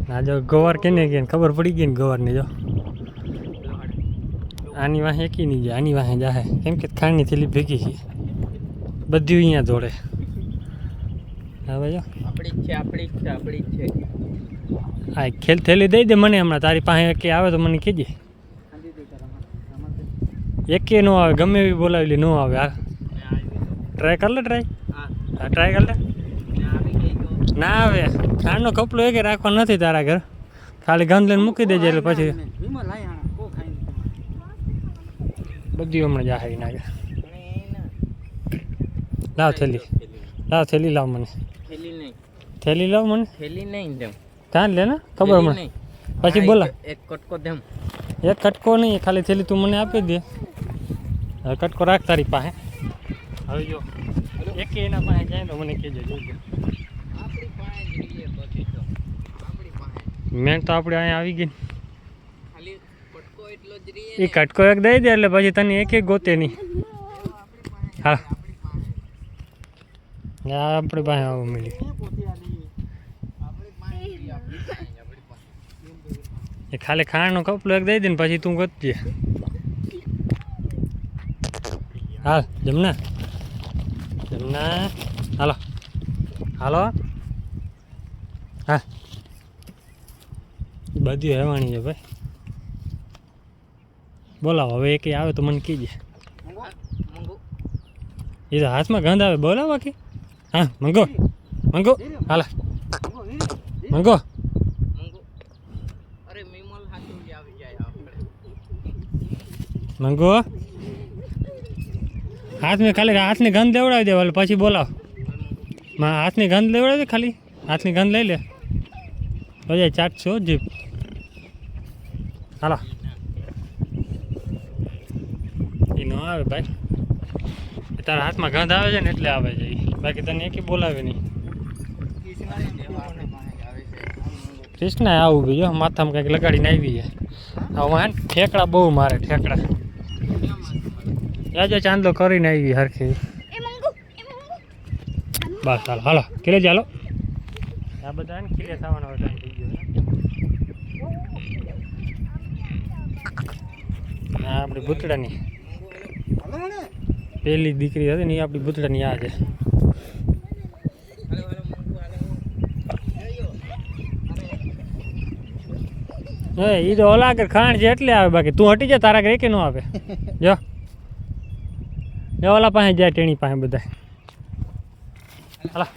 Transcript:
ના જો ગવાર કેને કે ખબર પડી ગઈ ને ગવારની જો આની વાહે એકી નહીં જાય, આની વાહે જાહે કેમ કે ખાંડની થેલી ભેગી છે બધી અહીંયા દોડે. હવે જો આપણી જ છે. આ થેલી દઈ દે મને હમણાં, તારી પાસે એકે આવે તો મને કહેજે. એકે ન આવે, ગમે એવી બોલાવી લે ન આવે. હા ટ્રાય કર લે, હા ટ્રાય કર લે. ના આવે, ખાંડનો કપલો એકે રાખવા નથી તારા ઘર, ખાલી ગંધ લઈને મૂકી દેજે એટલે પછી બધી હમણાં જાહેર નાખે. લાવ થેલી લાવ મને, થેલી લાવ મને. થેલી નહીં દેમ, કાન લે ને ખબર મને પછી બોલા. એક કટકો દેમ. એક કટકો નહીં, ખાલી થેલી તું મને આપી દે. હવે કટકો રાખ તારી પાસે. હવે જો એકે એના પાસે જાય તો મને કહેજો. જોજો મેન તો આપણે અહીંયા આવી ગઈ. એ કટકો એક દઈ દે એટલે પછી તને એક ગોતે નહીં. હા આપણી પાસે આવું મળી. એ ખાલી ખાંડનો કપલો એક દઈ દે ને પછી તું ગોતજે. હા જમના હાલો હા બધી હેવાણી છે ભાઈ. બોલાવો હવે એક આવે તો મને કીજે. એ તો હાથમાં ગંધ આવે, બોલાવો બાકી. હા મંગો હાલા મંગો. મંગો હાથમાં ખાલી હાથની ગંધ લેવડાવી દે, પછી બોલાવ. હાથની ગંધ લેવડાવી દે, ખાલી હાથની ગંધ લઈ લે પછી ચાટ છો જીપ. હાલો એ ન આવે ભાઈ, તારા હાથમાં ગંધ આવે છે ને એટલે આવે છે, બાકી તને એક બોલાવે નહીં. કૃષ્ણ આવું ગયો માથામાં કંઈક લગાડીને આવી છે. હવે ઠેકડા બહુ મારે, ઠેકડા જાજો ચાંદલો કરીને આવી હરખી. બસ હાલો હાલો કિલે ચાલો. આ બધા ને કિલે થવાનો ટાઈમ થઈ ગયો. આ આપણી ભૂતડાની પહેલી દીકરી હતી ને એ આપણી ભૂતડાની આ છે. એ તો ઓલા આગળ ખાંડ છે એટલે આવે, બાકી તું હટી જા, તારા ઘરે કે ન આવે. જો ઓલા પાસે જાય ટેણી પાસે બધા. હાલો